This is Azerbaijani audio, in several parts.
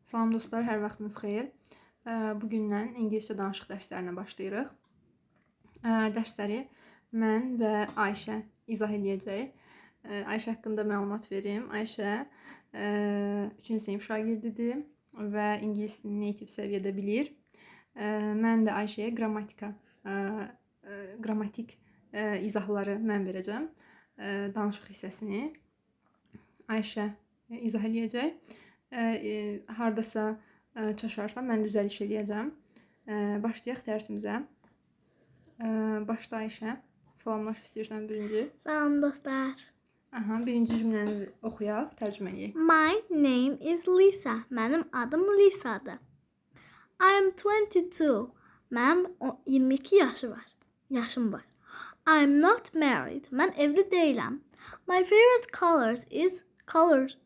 Salam dostlar, hər vaxtınız xeyir. Bugündən ingiliscə danışıq dərslərinə başlayırıq. Dərsləri mən və Ayşə izah edəcək. Ayşə haqqında məlumat verim. Ayşə 3-cü sinif şagirdidir və ingilis dilini native səviyyədə bilir. Mən də Ayşəyə qrammatik izahları mən verəcəm. Danışıq hissəsini Ayşə izah edəcək. Hardasa çaşarsam mən düzəliş edəcəm. Başlayaq dərsimizə. Başla Ayşə. Salamlaş istəyirsən birinci. Salam dostlar. Birinci cümlənizi oxuyaq, tərcümə edək. My name is Lisa. Mənim adım Lisadır. I am 22. Mənim 22 yaşım var. I am not married. Mən evli deyiləm. My favorite color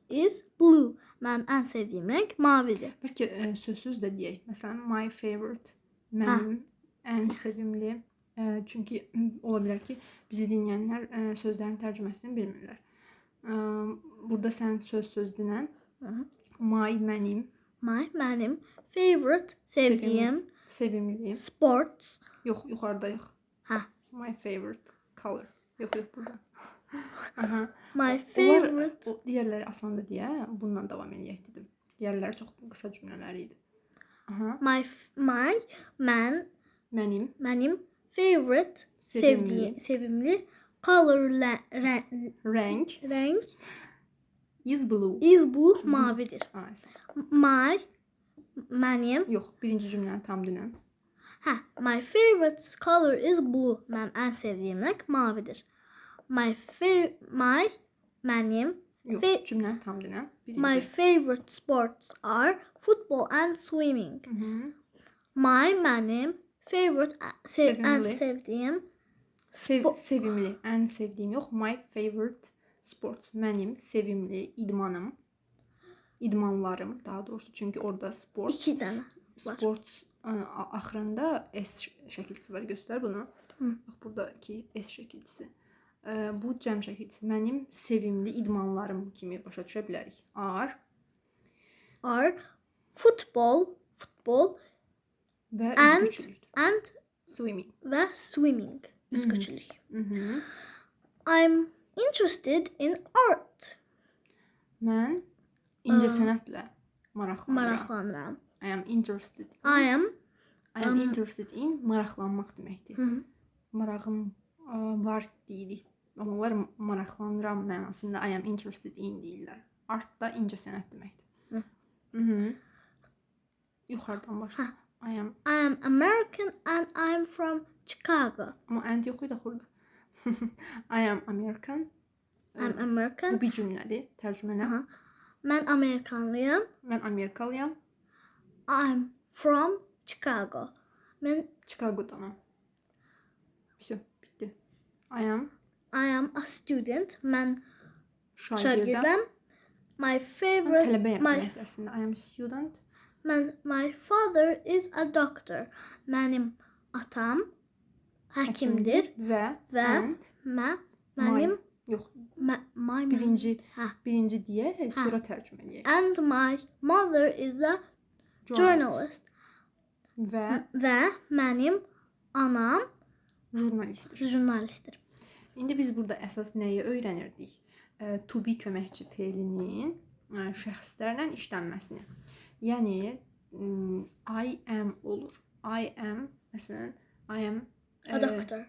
is blue. Mənim ən sevdiyim rəng mavidir. Bəlkə sözsüz də deyək. Məsələn, my favorite, mənim ən sevimli. Çünki ola bilər ki, bizi dinləyənlər sözlərin tərcüməsini bilmirlər. Burada sən söz dinən. My, mənim. My, mənim. Favorite, sevdiyim. Sevimli. Sports. Yox, yuxarıdayıq. My favorite color. Yox, burada. My favorite. Digərləri asandır deyə bununla davam edək dedim. Digərləri çox qısa cümlələr idi. Mənim favorite, sevimli color, rəng is blue. Mavidir. Mənim. Yox, birinci cümləni tam dinən. My favorite color is blue. Mənim ən sevdiyim rəng mavidir. Mənim. Yox, cümləni tam dinən. My favorite sports are football and swimming. Mənim favorite, ən sevdiyim. Sevimli, ən sevdiyim yox. My favorite sports. Mənim sevimli idmanım. İdmanlarım daha doğrusu. Çünki orada sports. 2 dənə var. Sports axırında S şəkilçisi var. Göstər bunu. Bax, buradakı S şəkilçisi. Bu cəm şəkilçisi. Mənim sevimli idmanlarım kimi başa düşə bilərik. Are football və üzgüçülük. And Swimming. Və swimming. Üzgüçülük. I'm interested in art. Mən incəsənətlə maraqlanıram. I am interested in maraqlanmaq deməkdir. Marağım var deyirik. Amma onlar maraqlanıram mənasında I am interested in deyirlər. Art da incəsənət deməkdir. Yuxarıdan başla. I am American and I am from Chicago. Amma and yox idi axırda. I am American. Bu bir cümlədir. Tərcümələ. Mən Amerikanlıyam. Mən Amerikalıyam. I'm from Chicago. Mən Chicago'danam. Bitti. I am a student. Mən şagirdəm. My favorite. Tələbəyəm deməkdir əslində. I am student. My father is a doctor. Mənim atam həkimdir. Və mənim yox. Birinci deyək, sonra tərcümə edək. And my mother is a journalist. Və mənim anam jurnalistdir. İndi biz burada əsas nəyi öyrənirdik? To be köməkçi fe'linin şəxslərlə işlənməsini. Yəni I am olur. I am, məsələn, I am a doctor.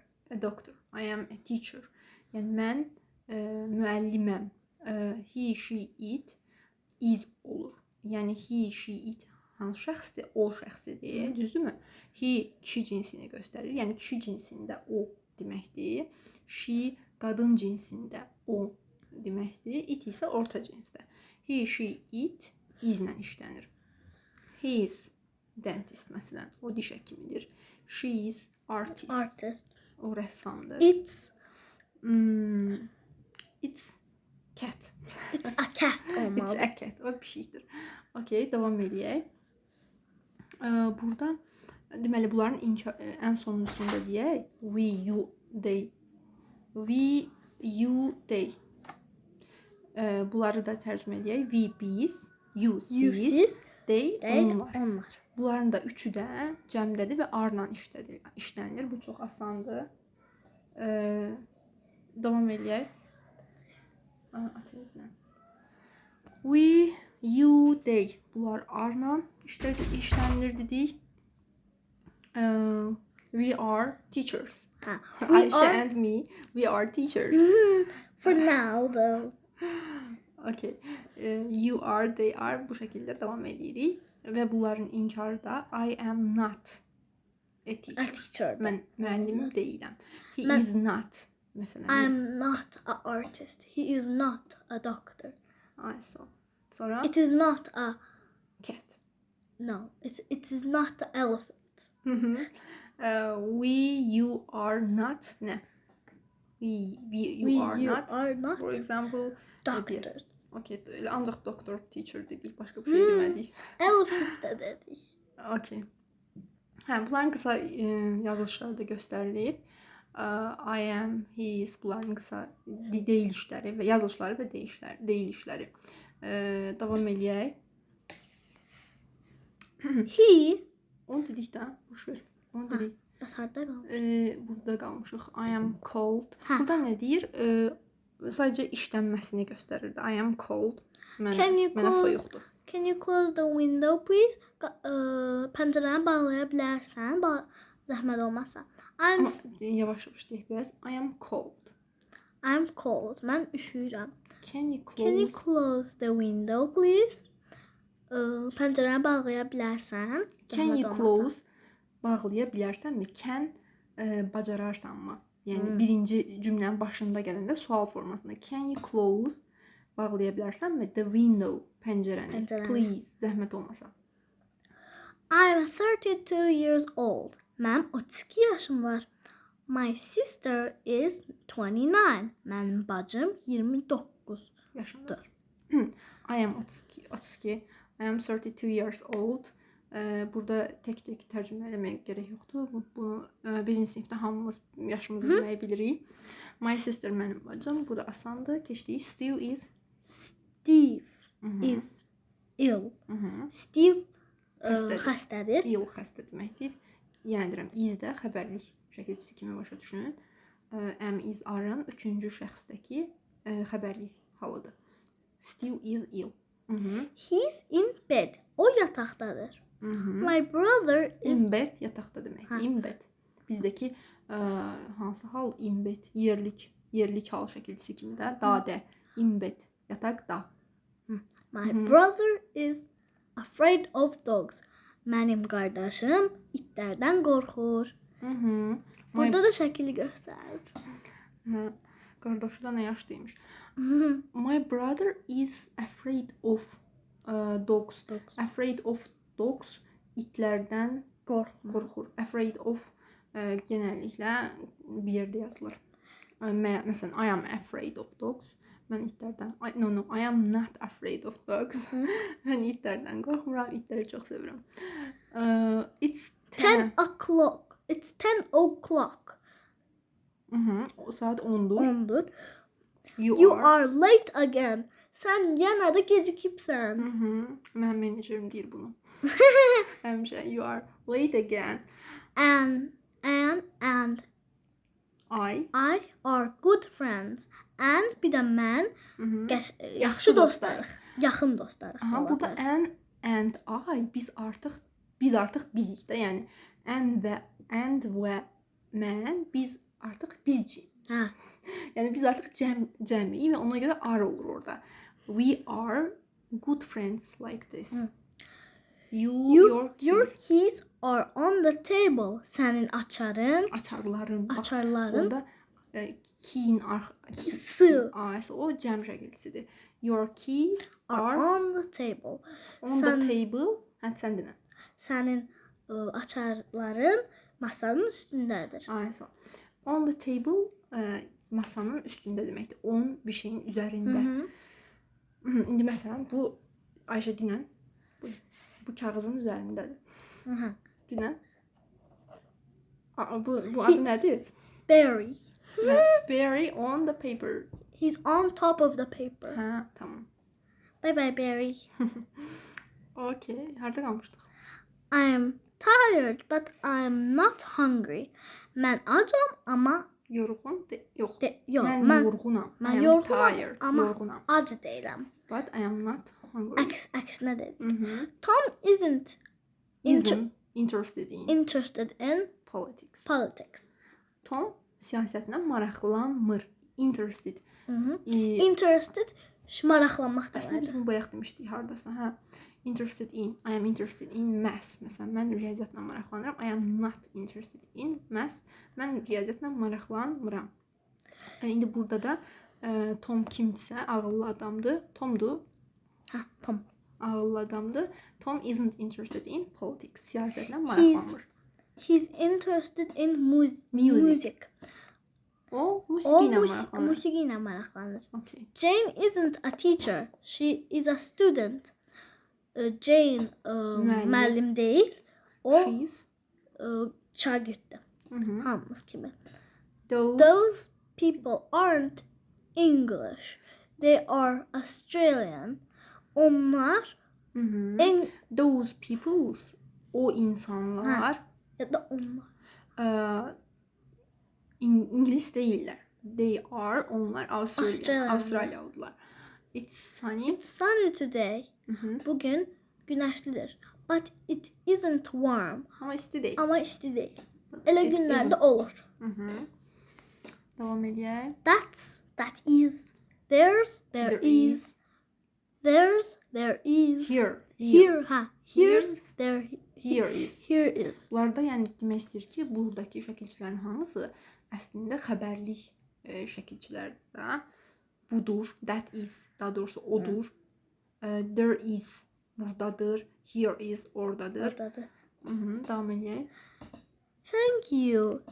I am a teacher. Yəni mən müəlliməm. He, she, it, is olur. Yəni he, she, it hansı şəxsdir? O şəxsidir. Düzdürmü? He kişi cinsini göstərir. Yəni kişi cinsində o deməkdir. She qadın cinsində o deməkdir. It isə orta cinsdə. He, she, it izlə işlənir. He is dentist məsələn. O diş həkimidir. She is artist. O rəssamdır. It's cat. It's a cat olmalı. It's a cat. O pişikdir. Okay, davam edək. Burada deməli bunların ən sonuncusunda deyək. We, you, they. We, you, they. Bunları da tərcümə edək. We, biz. You, siz. They, They, onlar. onlar. Bunların da üçü də cəmdədir və R-la işlənilir. Bu çox asandır. Davam eləyək. We, you, they. Bunlar R-la işlənilir dedik. We are teachers. Ha, Ayşe and me, we are teachers. For now though. Okay. You are, they are bu şəkildə davam edirik. Və bunların inkarı da I am not a teacher. A teacher. Mən müəllimim deyiləm. He Mən- is not. Məsələn. I am not an artist. He is not a doctor. Sonra It is not a cat. no. It is not the elephant. We, you are not. Nə? You are not. For example, Doctors. Okay, elə ancaq doktor, teacher dedik, başqa bir şey demədik. Elephant da dedik. Okay. Hə, bunların qısa yazılışları da göstərilib. I am, he is, bunların qısa deyilişləri və yazılışları və deyilişləri. Davam eləyək. He. Onu dedik də, boş ver. Onu dedik. Bəs harda qaldı? Burada qalmışıq. I am cold. Hə. Burada nə deyir? Sadəcə işlənməsini göstərirdi. I am cold. Can you Mənə close- soyuqdur. Can you close the window please? Pəncərəni bağlaya bilərsən? Zəhmət olmazsa. Amma yavaş-yavaş deyək biraz. I am cold. I'm cold. Mən üşüyürəm. Can you Can you close? close the window please? Pəncərəni bağlaya bilərsən? Can Zəhmət you olmazsa. close? Bağlaya bilərsənmi? Can bacararsanmı? Yəni birinci cümlənin başında gələndə sual formasında can you close bağlaya bilərsənmi? The window, pəncərəni. Pəncərəni. Please, zəhmət olmasa. I'm 32 years old. Mənim 32 yaşım var. My sister is 29. Mənim bacım 29. Yaşındadır. I am 32. I am 32 years old. Burada tək-tək tərcümə eləməyə gərək yoxdur. Bunu birinci sinifdə hamımız yaşımızı deməyi bilirik. My sister mənim bacım. Bu da asandır. Keçdik. Steve is. Steve is ill. Steve Xəstədir. xəstədir. İll xəstə deməkdir. Yəni deyirəm, is də xəbərlik şəkilçisi kimi başa düşünün. Am is are-ın üçüncü şəxsdəki xəbərlik halıdır. Steve is ill. He's in bed. O yataqdadır. My brother is In bed yataqda deməkdir. In bed. Bizdəki hansı hal? In bed. Yerlik hal şəkilçisi kimi də. Dadə. In bed. Yataqda. My brother is afraid of dogs. Mənim qardaşım itlərdən qorxur. Burada da şəkili göstərib. Qardaşı da nə yaşlıymış. My brother is afraid of dogs. Afraid of dogs. İtlərdən qorxur. Afraid of genəlliklə bir yerdə yazılır. Məsələn, I am afraid of dogs. Mən itlərdən... No, I am not afraid of dogs. Mən itlərdən qorxmuram. İtləri çox sevirəm. It's 10 o'clock. It's 10 o'clock. O saat 10'dur. 10'dur. You are late again. Sən yenə də gecikibsən. Mənim menejerim deyir bunu. Həmişə you are late again. And I are good friends. And bir də mən yaxşı dostlarıq. Yaxın dostlarıq. Aha, burada and I biz artıq bizik də, yəni and və mən biz artıq bizcik. Hə. Yəni biz artıq cəmiyik və ona görə are olur orada. We are good friends like this. Your keys are on the table. Sənin açarların. açarların Orada key'in Kisi. o cəm şəkilçisidir. Your keys are are on the table. on the table. Hə, sən denə. Sənin açarların masanın üstündədir. On the table masanın üstündə deməkdir. On bir şeyin üzərində. İndi məsələn bu Ayşə dinən bu kağızın üzərindədir. Dinən. Bu adı nədir? Barry. Barry on the paper. He's on top of the paper. Hə, tamam. Bye bye Barry. Okay. Harda qalmışdıq? I'm tired, but I'm not hungry. Mən acam, amma Yorğun yox. yox, Mən yorğunam. I mən am yorğunam, tired. amma Yorğunam. ac deyiləm. But I am not hungry. Əksinə dedik. Mhm. Tom isn't Isn't interested in interested in politics. politics. Tom siyasətlə maraqlanmır. Interested. Interested maraqlanmaq Əslində deməkdir. biz bunu bayaq demişdik hardasa. Hə. Interested in. I am interested in maths. Məsələn, mən riyaziyyatla maraqlanıram. I am not interested in maths. Mən riyaziyyatla maraqlanmıram. İndi burada da Tom kimdirsə, ağıllı adamdır. Tomdur. Hə, Tom. Ağıllı adamdır. Tom isn't interested in politics. Siyasətlə maraqlanmır. He's interested in music. O O musiqi ilə maraqlanır. musiqi ilə maraqlanır. Okay. Jane isn't a teacher. She is a student. Jane müəllim deyil. O She's şagirddir. Mhm. Hamımız kimi. those Those people aren't English. They are Australian. Onlar those peoples, o insanlar ya da onlar. İngilis değiller. They are, onlar Australian. Avustralyalılar. It's sunny. It's sunny today. Bugün güneşlidir. But it isn't warm. Ama isti değil. Ama isti değil. Elə It günlərdə isn't. olur. Devam edeyim. That is. There's, there There is. There's, there is. Here. Ha. Here's, Here's, there, Here is. here is. Bunlarda yəni demək istəyir ki, buradakı şəkilçilərin hamısı əslində xəbərlik şəkilçilərdir də. Budur, that is, daha doğrusu odur. There is, buradadır. Here is, oradadır. Oradadır. Devam edeyim. Thank you.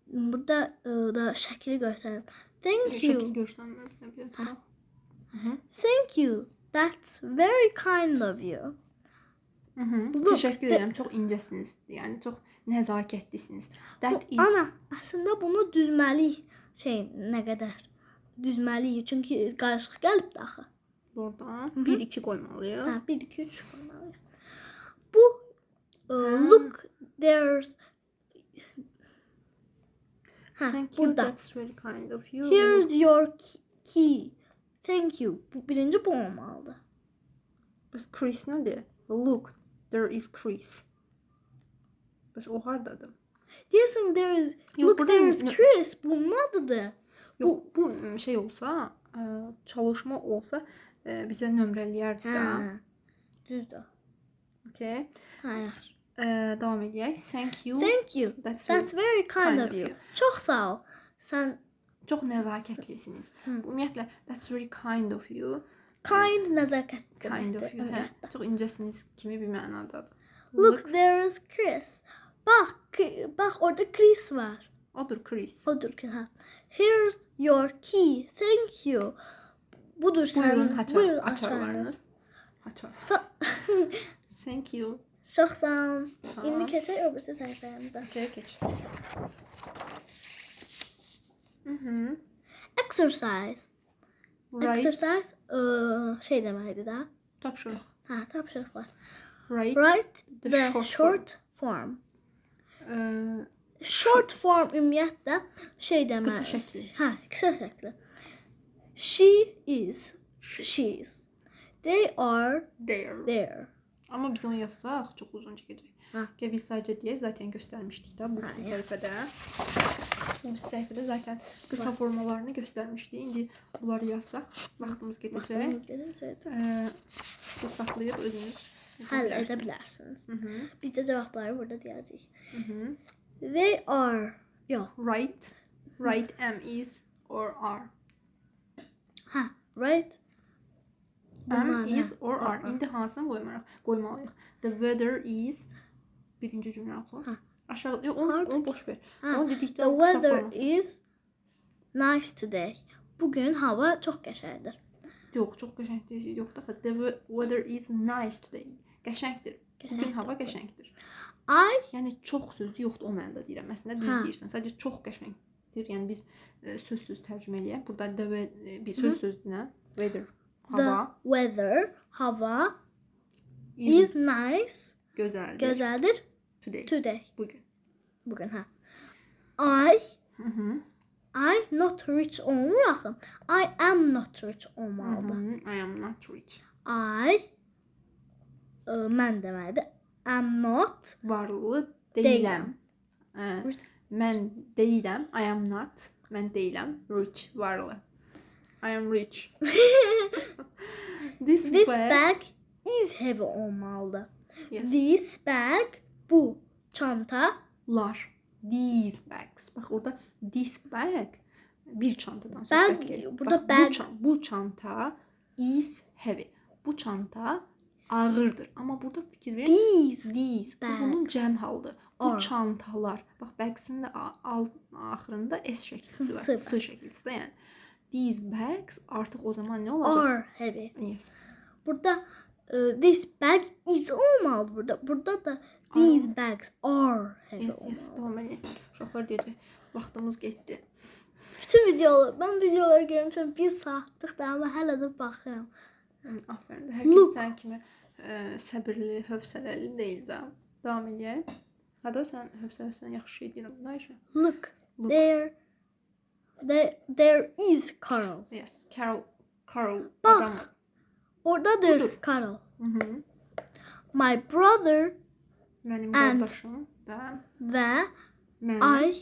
Burada da şəkili göstərim. Thank you. Şəkil görsənmir. Thank you. That's very kind of you. Look, Təşəkkür edirəm. Çox incəsiniz. Yəni çox nəzakətlisiniz. That is. Ana, əslində bunu düzməliyik. Nə qədər düzməliyik. Çünki qarışıq gəlib də axı. Oradan 1-2 qoymalıyıq. Hə, 1 2 3 qoymalıyıq. Bu look there's Thank you. burada. That's very kind of you. Here's your key. Thank you. Bu birinci bu olmalıdır. Bəs Chris nədir? Look, there is Chris. Bəs o hardadır? Deyəsən there is Yox, look burada there's Chris. Bunun adıdır. Yox, bu şey olsa, çalışma olsa bizə nömrələyərdi də. Hə. Düzdür. Okay. Hə, yaxşı. Devam edək. Thank you. Thank you. That's very kind of you. Çox sağ ol. Sən Çox nəzakətlisiniz. Ümumiyyətlə, that's very kind of you. kind nəzakət Kind of you. Hə, deməkdir. çox incəsiniz kimi bir mənadadır. Look there's Chris. Bax orada Chris var. Odur Chris. Odur ki, hə. Here's your key. Thank you. Budur Buyurun sənin. açarlarınız. Açarlarınız. Açar. Thank you. Çox sağ ol. Tamam. İndi keçək o birisi səhifəmizə. Okay, geç. Exercise. Right. Exercise şey deməkdir də. Tapşırıq. Hə, tapşırıqlar. Right. Write The the short short form. Ee, Short form ümumiyyətlə şey demək. Qısa şəkli. Hə, qısa şəkli. She is. She's. They are there. there. Amma biz onu yazsaq çox uzun çəkəcək. Hə. Gəl biz sadəcə deyə zaten göstərmişdik də bu qısa səhifədə. Bu səhifədə zaten qısa formalarını göstərmişdik. İndi bunları yazsaq vaxtımız gedəcək. Vaxtımız gedəcək. Siz saxlayıb özünüz Həll edə bilərsiniz. Biz də cavabları burada deyəcəyik. They are. Yox. Right. Right am is or are. Hə, right. Am is or are. İndi hansını qoymalıyıq? The weather is birinci cümlə oxu. Aşağı yox, onu boş ver. Onu dedikdə The weather is nice today. Bugün hava çox qəşəngdir. Yox, çox qəşəngdir. Yox da. The weather is nice today. Qəşəngdir. Bugün hava qəşəngdir. Yəni çox söz yoxdur o mənada deyirəm. Əslində düz deyirsən. Sadəcə çox qəşəngdir. Yəni biz söz tərcümə eləyək. Burada bir söz sözünə weather, hava. The weather, hava is nice. gözəldir. Gözəldir. Today. Today. Bugün. Bugün hə. I Mhm. not rich olmur axı. I am not rich olmalıdır. Mhm. I am not rich. I mən deməlidir. Am not Varlı Deyiləm. deyiləm. Mən deyiləm. I am not. Mən deyiləm. Rich. Varlı. I am rich. This this bag. bag is heavy olmalıdır. Yes. This bag bu çanta Lar. These bags. Bak orada this bag bir çantadan Bag, söhbət gedir. burada Bak, bag. bu çanta is heavy. Bu çanta ağırdır. Ama burada fikir verin. These. Bu bunun bags cəm halıdır. Bu are. çantalar. Bak bags'in də axırında S şəklisi var. S var. S şəklisi də yəni. These bags artıq o zaman nə olacaq? are heavy. Yes. Burada this bag is olmalı burada. Burada da these bags are heavy Yes, olmalı. yes. Tamam elə. Uşaqlar deyəcək. Vaxtımız getdi. Bütün videolar, ben videoları görmüşüm 1 saatlik de ama hələ də baxıram. Aferin. Hər kəs sən kimi səbirli, hövsələli deyil də. Davam edək. Hətta sən hövsələsən yaxşı şey deyirəm. Nə işə? Look, Look. there is Carol. Yes. Carol Bak. adam. Oradadır Budur. Carol. Mhm. My brother Mənim And. qardaşım və və mən. I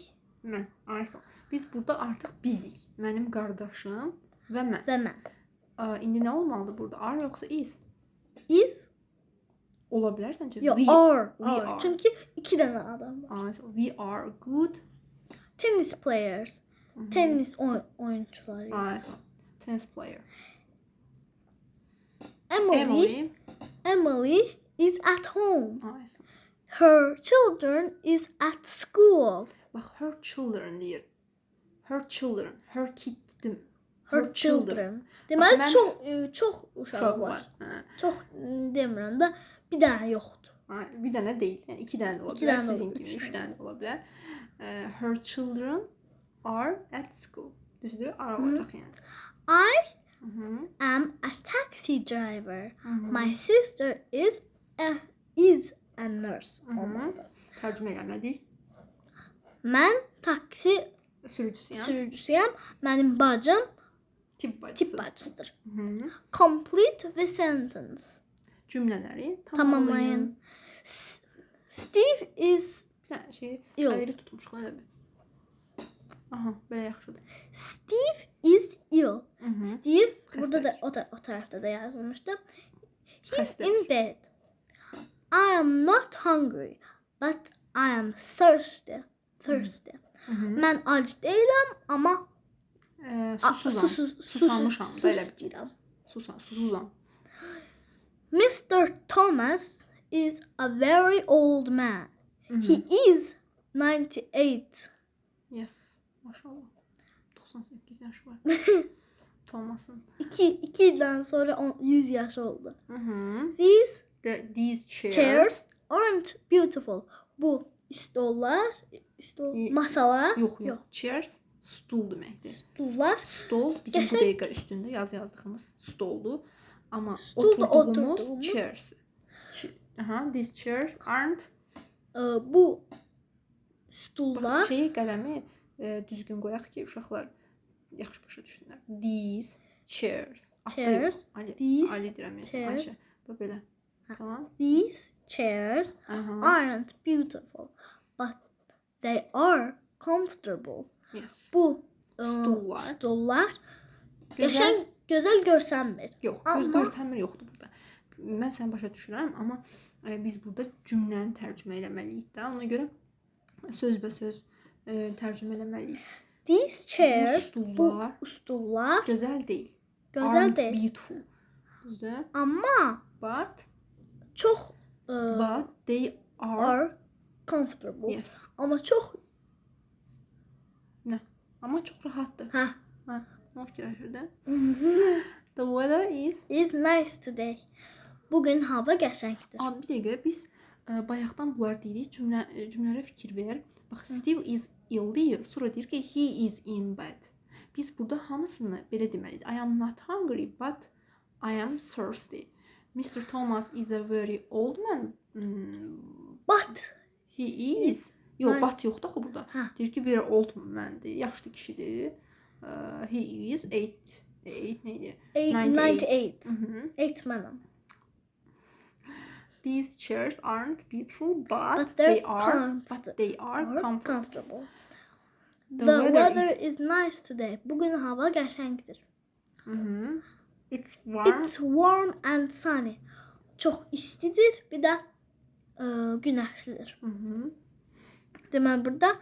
Mən. Aysa. Biz burada artıq bizik. Mənim qardaşım və mən. və mən. İndi nə olmalıdır burada? Are yoxsa is? Is Ola bilər səncə? yox, We are. are. Çünki 2 dənə adam var. Aysa. We are good. Tennis players. Tennis oyuncuları. Aysa. Tennis player. Emily Emily. is at home. Aysa. Her children is at school. Bax, her children deyir. Her children. Her kid dem. Her children. Bax, Deməli mən- çox uşağı Uşaq var. var. Hə. Çox demirəm də bir dənə yoxdur. Ay, bir dənə deyil. Yəni 2 dənə də ola İki bilər. dənə də Sizin ola kimi bilər. 3 dənə də ola bilər. Her children are at school. Düzdür? Ara olacaq yəni. I Mhm. am a taxi driver. Mhm. My sister is a nurse. olmalıdır. Tərcümə eləmədik. Mən taksi Sürücüsüyəm. sürücüsüyəm. Mənim bacım Tibb bacısı. tibb bacısıdır. Mhm. Complete the sentence. Cümlələri tamamlayın. Tamamlayın. Steve is Bir dənə şey Yox. ayrı tutmuşuq elə bir. Aha, belə yaxşıdır. Steve is ill. Mhm. Steve burada da Xəstəlik. o tarafta da yazılmıştı. He's Xəstəlik. in bed. I am not hungry, but I am thirsty. Thirsty. Mən ac deyiləm, amma Susuzam. Susamışam da elə bir. istəyirəm. Susuzam. Mr. Thomas is a very old man. He is 98. Yes. Maşallah. 98 yaş var. Thomas'ın. 2 ildən sonra 100 yaş oldu. Mhm. These chairs. Chairs aren't beautiful. Bu stollar, masalar, Yox, yox. Chairs stul deməkdir. stullar. Stol bizim bu Qəşəng- dəqiqə üstündə yazdığımız stoldur. Amma Stolda oturduğumuz oturduğumuz- chairs. Aha, these chairs aren't. Bu Bax, stullar şeyi qələmi düzgün qoyaq ki, uşaqlar yaxşı başa düşsünlər. These chairs. Chairs, Ali, these Ali deyirəm. chairs. Ayşə. Bax belə. Tamam. these chairs Aha. aren't beautiful, but they are comfortable. Yes. Bu Stullar. stullar Gözəl. gözəl görsənmir. Yox, Amma- göz görsənmir yoxdur burada. Mən səni başa düşürəm, amma biz burada cümləni tərcümə eləməliyik də. Ona görə sözbəsöz tərcümə eləməliyik. These chairs, stullar- bu stullar Gözəl deyil. gözəl Aren't deyil. beautiful. Düzdür? Amma But çox they are. are comfortable. Yes. Amma çox Nə? Amma çox rahatdır. hə Hə, nə fikirləşirdin? The weather is. nice today. Bugün hava qəşəngdir. Abi bir dəqiqə biz bayaqdan bunlar deyirik. Cümlələrə fikir ver. Bax, Steve is ill deyir. Sonra deyir ki, he is in bed. Biz burada hamısını belə deməliyik. I am not hungry, but I am thirsty. Mr. Thomas is a very old man. But He is. Yox, Mən- but yoxdur axı burada. Hə. Deyir ki, very old mandir, yaşlı kişidir. He is 8 neydi? 98. Mhm. 8 mənəm. These chairs aren't beautiful, but But they they're are Or comfortable. comfortable. The The weather weather is nice today. Bugün hava qəşəngdir. Mhm. It's warm. It's warm and sunny. Çox istidir, bir də günəşlidir. Mhm. Deməli burada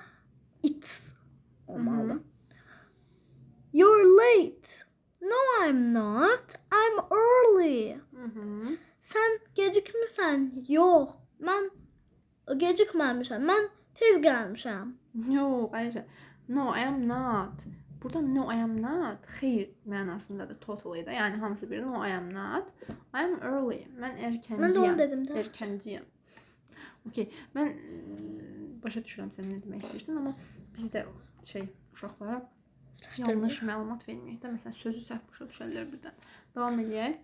it's olmalı. You're late. No, I'm not. I'm early. Mhm. Sən gecikmisən? Yox, mən gecikməmişəm. Mən tez gəlmişəm. Yox, Ayşə. No, I am not. Burada no, I am not. Xeyr mənasındadır totally da. Yəni hamısı bir. No, I am not. I am early. Mən erkənciyəm. Mən də onu dedim də. Erkənciyəm. Okay. Mən başa düşürəm sən nə demək istəyirsən, amma biz də uşaqlara yanlış məlumat verməyək də. Məsələn, sözü səhv başa düşərlər birdən. Davam edək.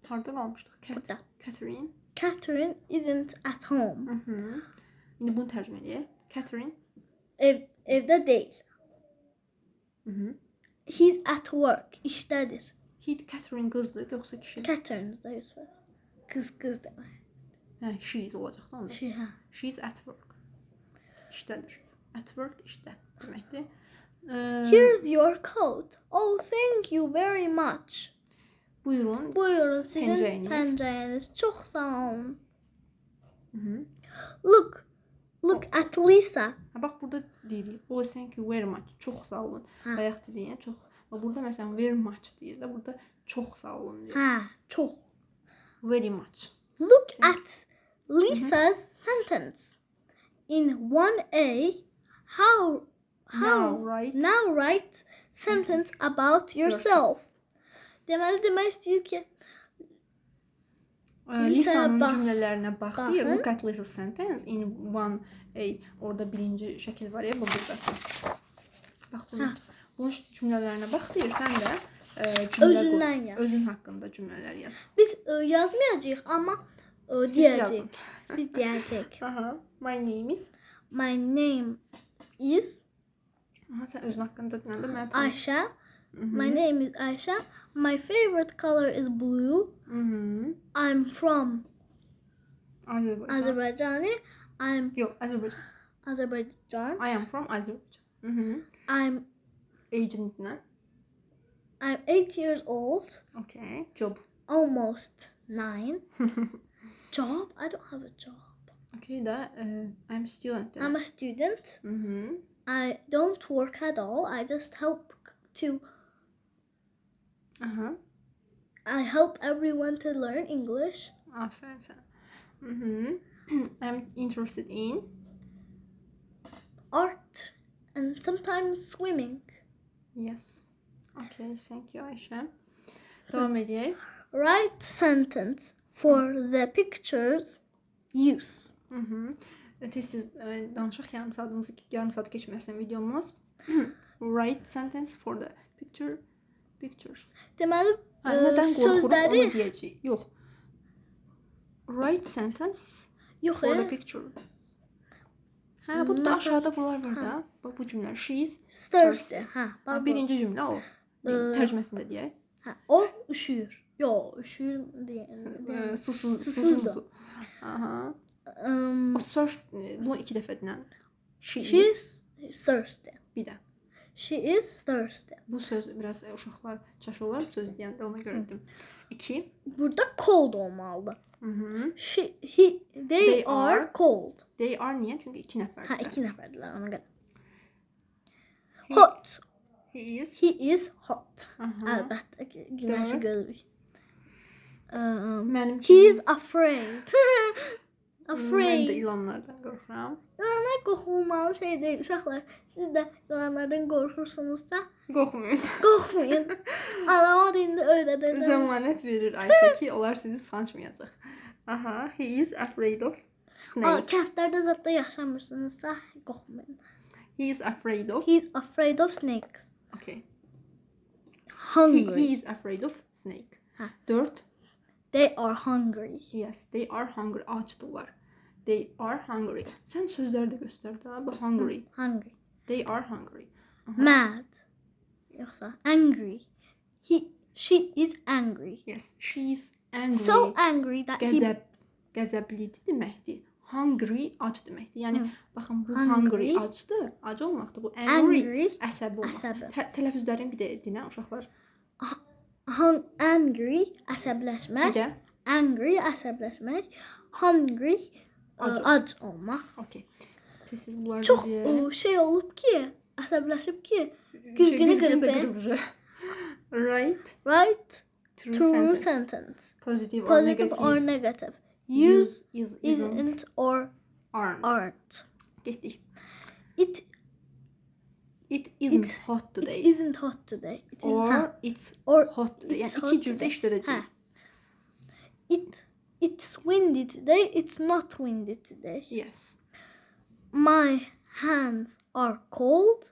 Harda qalmışdıq? Burada. Catherine. Catherine isn't at home. Mhm. İndi bunu tərcümə edək. Catherine. Evdə deyil. Mhm. He's at work. İşdədir. Catherine qızdır, yoxsa kişi? Catherine-də yüz var. Qız demək. Yəni she is olacaq da onda. Hə. She's at work. İşdədir. At work işdə deməkdir. Here's your coat. Oh, thank you very much. Buyurun. Buyurun sizin Pəncəyiniz. pəncəyiniz. Çox sağ olun. Mhm. Look at Lisa. Ha bax burada deyirik. Oh, thank you very much. Çox sağ olun. Hə. Bayaq dediyin çox. Və burada məsələn very much deyir də. Burada çox sağ olun deyir. Hə, çox. Very much. Look at Lisa's sentence. In 1A, now write sentence about yourself. Demək istəyir ki, Lisa'nın bax- cümlələrinə bax deyir. baxın. Look at Lisa's sentence in 1A. Orada birinci şəkil var ya bu burada. Bax bunu. Bunun cümlələrinə bax deyir. Sən də Özündən yaz. Özün haqqında cümlələr yaz. biz yazmayacağıq, amma Siz deyəcəyik. yazın. Biz deyəcəyik. Aha. My name is. My name is Aha, sən özün haqqında deyəndə mən Ayşə. My name is Ayşə. My favorite color is blue. Mhm. I'm from Azərbaycan. Azərbaycan. Yox, Azərbaycan. Azərbaycan. I am from Azərbaycan. Mhm. I'm Agentlə. 8 years old. Okay. Job. Almost 9. Job? I don't have a job. Okay da I'm student. I'm a student. Mhm. I don't work at all. I just help to Aha. I help everyone to learn English. Aferin sana. Mhm. I'm interested in Art and sometimes swimming. yes. Okay, thank you Ayşe. Devam edeyim. Write sentence for the pictures use. Mhm. Tez-tez danışaq yarım saat keçməsin videomuz. Write sentence for the pictures. Deməli Nədən qorxuruq sözləri onu deyəcəyik. Yox. Write sentence yox. for the picture. Hə, bu da Məsəl- aşağıda bunlar var da. Bax bu cümlə. She is Thirsty. Hə, Ha, bax bu. birinci cümlə o. Tərcüməsində deyək. Hə, o üşüyür. Yox, üşüyür deyə. Susuzdur. Aha. O thirst bunu 2 dəfə dinlə. She is She's thirsty. bir də. She is thirsty. Bu söz biraz uşaqlar çaşırlar bu sözü deyəndə ona görə dedim. 2. Burada cold olmalıdır. Mhm. They are cold. They are niyə? Çünki 2 nəfərdir. Hə, 2 nəfərdirlər ona görə. He- Hot. He is. He is hot. Aha. Əlbəttə ki, günəşi Doğru. görürük. Mənim He is afraid. Mən də Afraid. ilanlardan qorxuram. İlanlar qorxulmalı şey deyil. Uşaqlar, siz də ilanlardan qorxursunuzsa, Qorxmayın. qorxmayın. Anama da indi öyrədəcəm. Zəmanət verir Ayşə ki, onlar sizi sancmayacaq. Aha, he is afraid of snake. Kəndlərdə zətdə yaşamırsınızsa, qorxmayın. He is afraid of. He is afraid of snakes. Okay. He Hungry. is afraid of snake. Hə. 4. They are hungry. Yes, they are hungry. Açdılar. They are hungry. Sən sözləri də göstər də. Bu hungry. Hungry. They are hungry. Mad. Yoxsa angry. She is angry. Yes, she's angry. So angry that Qəzəblidir deməkdir. Hungry ac deməkdir. Yəni baxın bu Hungry. hungry acdır. Ac olmaqdır. Bu angry Angry. əsəbi olmaq. Əsəbi. Tələffüzlərini bir də dinlə uşaqlar. Angry Bir əsəbləşmək. də Angry əsəbləşmək. Hungry ac olmaq. okey. Tez-tez bunları Çox deyək. şey olub ki, əsəbləşib ki, güzgünü qırıb. Right. Right? True True sentence. sentence. Positive or Positive negative. or negative. Use isn't, isn't or aren't. aren't. Getdik. It It isn't hot today. It isn't hot today. It is Or it's or hot today. it's Yəni hot iki cürdə today. işlədəcəyik. Hə. It's windy today. It's not windy today. Yes. My hands are cold.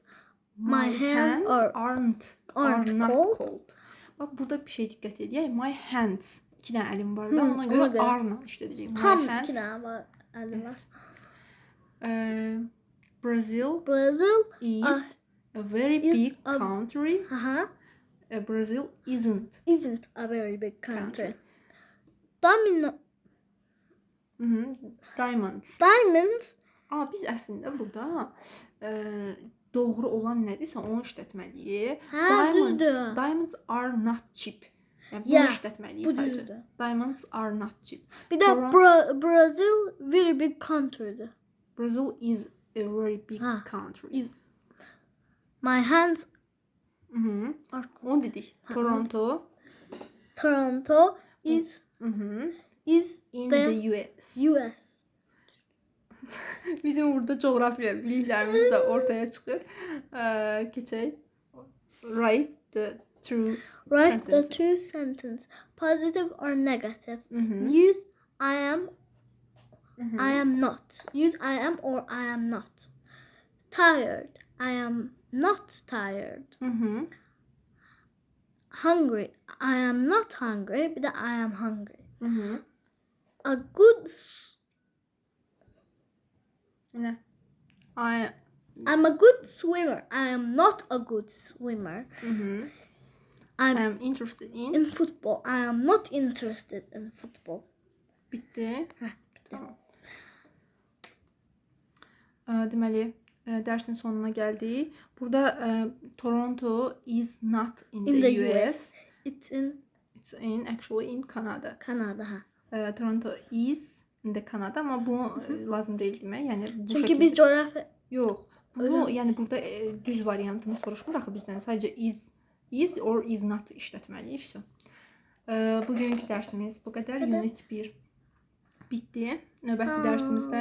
My hands aren't not cold. Bax burada bir şey diqqət edək. My hands. 2 dənə əlim var da. Hı, Ona ona görə görə. are-la işlədəcəyik. My Ham hands. 2 dənə var əlim var. Brazil Brazil is a very is big a- country. Brazil isn't. isn't a very big country. Country. Diamonds. Diamonds Biz əslində burada doğru olan nədirsə onu işlətməliyik. Hə, düzdür. Diamonds are not cheap. Yəni bunu Yeah, işlətməliyik bu sadəcə. düzdür. Diamonds are not cheap. Bir də Brazil very big country'dir. Brazil is a very big Ha, country. is- My hands are cold. Onu dedik. Toronto is In the the US. US. Bizim burada coğrafya biliklərimiz də ortaya çıxır. Keçək. Write the true Write the sentences. true sentence, positive or negative. Mhm. Use I am. I am not. Use I am or I am not. Tired. I am not tired. Hungry. I am not hungry, but I am hungry. A good. Nə? I'm a good swimmer. I am not a good swimmer. I'm I'm interested in. in football. I am not interested in football. Bitdi. Tamam. Deməli, dərsin sonuna gəldik. Burada Toronto is not in the US. It's in It's actually in Canada. Canada. Toronto is in the Canada, amma bunu lazım deyil demək. Yəni bu Çünki biz coğrafya yox. Bunu yəni burada düz variantını soruşmur axı bizdən. Sadəcə is or is not işlətməliyik. Vəsə. Bugünkü dərsimiz bu qədər. Unit 1 bitdi. Növbəti dərsimizdə